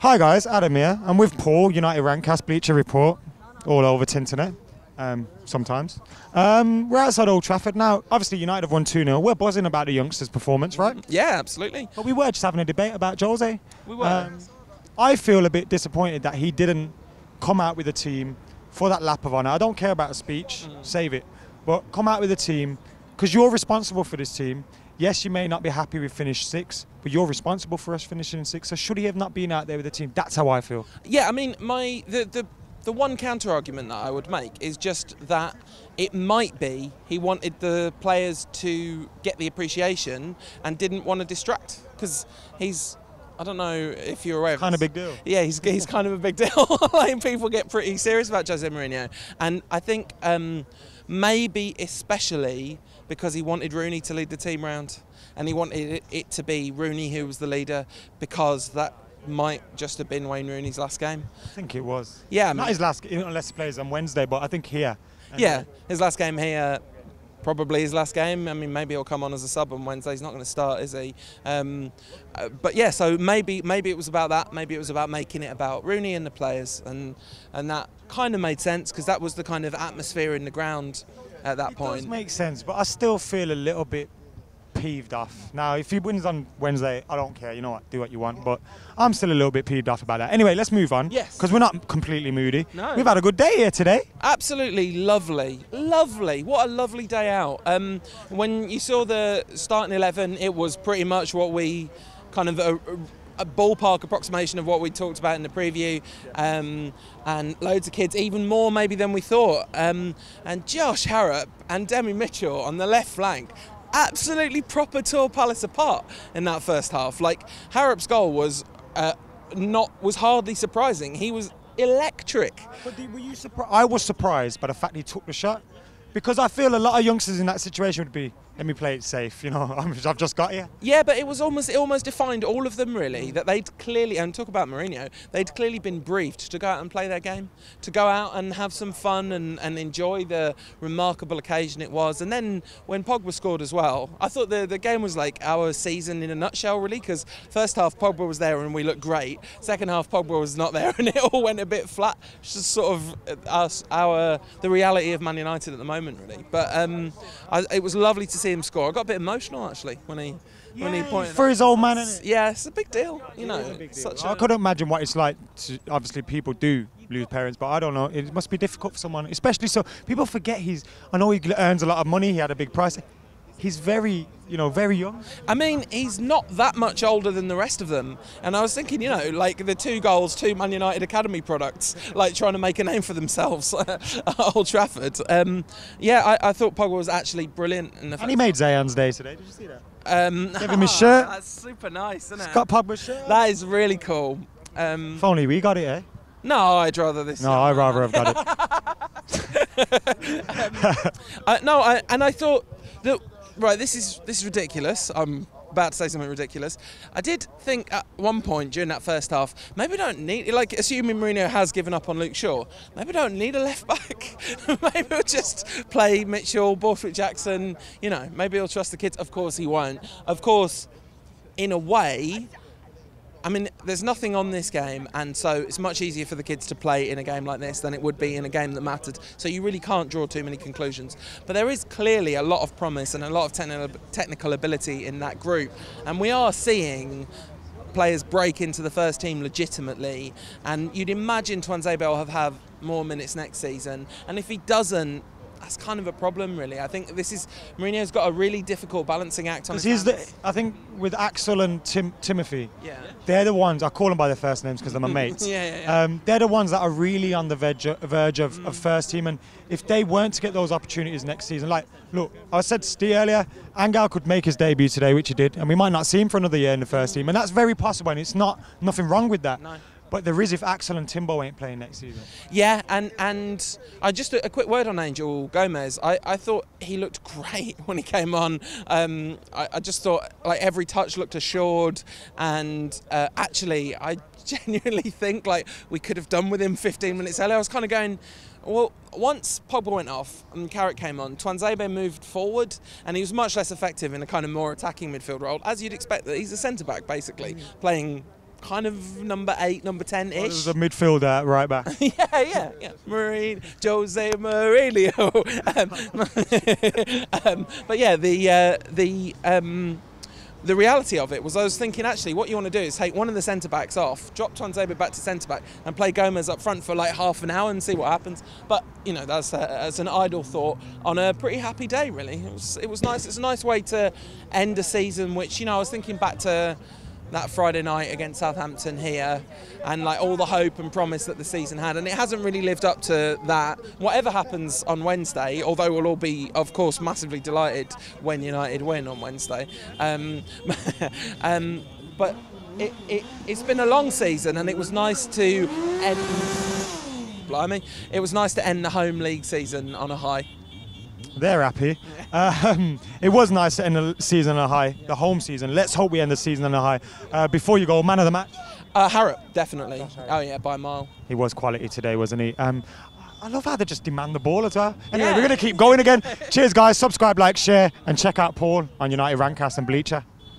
Hi guys, Adam here. I'm with Paul, United Rantcast Bleacher Report, all over the internet, sometimes. We're outside Old Trafford now. Obviously United have won 2-0. We're buzzing about the youngsters' performance, right? Yeah, absolutely. But we were just having a debate about Jose. We were. I feel a bit disappointed that he didn't come out with a team for that lap of honour. I don't care about a speech, save it. But come out with a team, because you're responsible for this team. Yes, you may not be happy with finish 6, but you're responsible for us finishing in 6. So should he have not been out there with the team? That's how I feel. Yeah, I mean, the one counter argument that I would make is just that it might be he wanted the players to get the appreciation and didn't want to distract, because he's, I don't know if you're aware of Kind of this. big deal. Yeah, he's kind of a big deal. Like, people get pretty serious about Jose Mourinho, and I think maybe especially because he wanted Rooney to lead the team round, and he wanted it to be Rooney who was the leader, because that might just have been Wayne Rooney's last game. I think it was. Yeah, not his last, unless he plays on Wednesday, but I think here. Yeah, his last game here. Probably his last game. I mean, maybe he'll come on as a sub on Wednesday. He's not going to start, is he? But yeah, so maybe it was about that. Maybe it was about making it about Rooney and the players, and that kind of made sense, because that was the kind of atmosphere in the ground at that point. It does make sense, but I still feel a little bit peeved off. Now, if he wins on Wednesday, I don't care. You know what? Do what you want. But I'm still a little bit peeved off about that. Anyway, let's move on. Yes. Because we're not completely moody. No. We've had a good day here today. Absolutely lovely. Lovely. What a lovely day out. When you saw the starting 11, it was pretty much what we kind of a ballpark approximation of what we talked about in the preview, and loads of kids, even more maybe than we thought. And Josh Harrop and Demi Mitchell on the left flank absolutely proper tore Palace apart in that first half. Like, Harrop's goal was hardly surprising. He was electric. But were you surprised? I was surprised by the fact he took the shot, because I feel a lot of youngsters in that situation would be, let me play it safe, you know, I've just got here. Yeah, but it almost defined all of them, really, that they'd clearly, and talk about Mourinho, they'd clearly been briefed to go out and play their game, to go out and have some fun and enjoy the remarkable occasion it was. And then when Pogba scored as well, I thought the game was like our season in a nutshell, really, because first half Pogba was there and we looked great. Second half Pogba was not there and it all went a bit flat. It's just sort of the reality of Man United at the moment, really. But it was lovely to see him score. I got a bit emotional, actually, when he pointed for his old man, isn't it? Yeah, it's a big deal, you know. I couldn't imagine what it's like obviously people do lose parents, but I don't know, it must be difficult for someone, especially so people forget I know he earns a lot of money, he had a big price. He's very young. I mean, he's not that much older than the rest of them. And I was thinking, like the 2 goals, 2 Man United Academy products, like trying to make a name for themselves at Old Trafford. I thought Pogba was actually brilliant. And he made Zayan's day today. Did you see that? Give him his shirt. That's super nice, isn't it? Scott Pogba's shirt. That is really cool. If only we got it, eh? No, I'd rather this. No, I'd rather have got it. I thought that. Right, this is ridiculous. I'm about to say something ridiculous. I did think at one point during that first half, maybe we don't need, like, assuming Mourinho has given up on Luke Shaw, maybe we don't need a left back. Maybe we'll just play Mitchell, Borthwick Jackson. Maybe he'll trust the kids. Of course he won't. Of course, in a way, I mean, there's nothing on this game, and so it's much easier for the kids to play in a game like this than it would be in a game that mattered. So you really can't draw too many conclusions. But there is clearly a lot of promise and a lot of technical ability in that group. And we are seeing players break into the first team legitimately. And you'd imagine Tuanzebe will have more minutes next season. And if he doesn't, that's kind of a problem, really. I think Mourinho's got a really difficult balancing act on his hands. I think with Axel and Timothy, they're the ones, I call them by their first names because they're my mates. They're the ones that are really on the verge of first team, and if they weren't to get those opportunities next season, like, look, I said to Steve earlier, Angel could make his debut today, which he did, and we might not see him for another year in the first team, and that's very possible, and it's nothing wrong with that. No. But there is if Axel and Timbo ain't playing next season. Yeah, and I just a quick word on Angel Gomez. I thought he looked great when he came on. I just thought like every touch looked assured, and actually I genuinely think like we could have done with him 15 minutes earlier. I was kind of going, well, once Pogba went off and Carrick came on, Tuanzebe moved forward and he was much less effective in a kind of more attacking midfield role, as you'd expect. That he's a centre-back, basically, playing kind of number 8, number 10-ish. Well, there's a midfielder right back. yeah. Jose Mourinho. But yeah, the reality of it was, I was thinking, actually, what you want to do is take one of the centre-backs off, drop Tuanzebe back to centre-back, and play Gomez up front for like half an hour and see what happens. But, you know, that's an idle thought on a pretty happy day, really. It was nice. It's a nice way to end a season, which, you know, I was thinking back to that Friday night against Southampton here, and like all the hope and promise that the season had, and it hasn't really lived up to that. Whatever happens on Wednesday, although we'll all be, of course, massively delighted when United win on Wednesday, but it's been a long season, and it was nice to end. Blimey, it was nice to end the home league season on a high. They're happy. It was nice to end the season on a high, the home season. Let's hope we end the season on a high. Before you go, man of the match? Harrop, definitely. Oh yeah, by a mile. He was quality today, wasn't he? I love how they just demand the ball as well. Anyway, we're going to keep going again. Cheers, guys. Subscribe, like, share, and check out Paul on United Rantcast and Bleacher.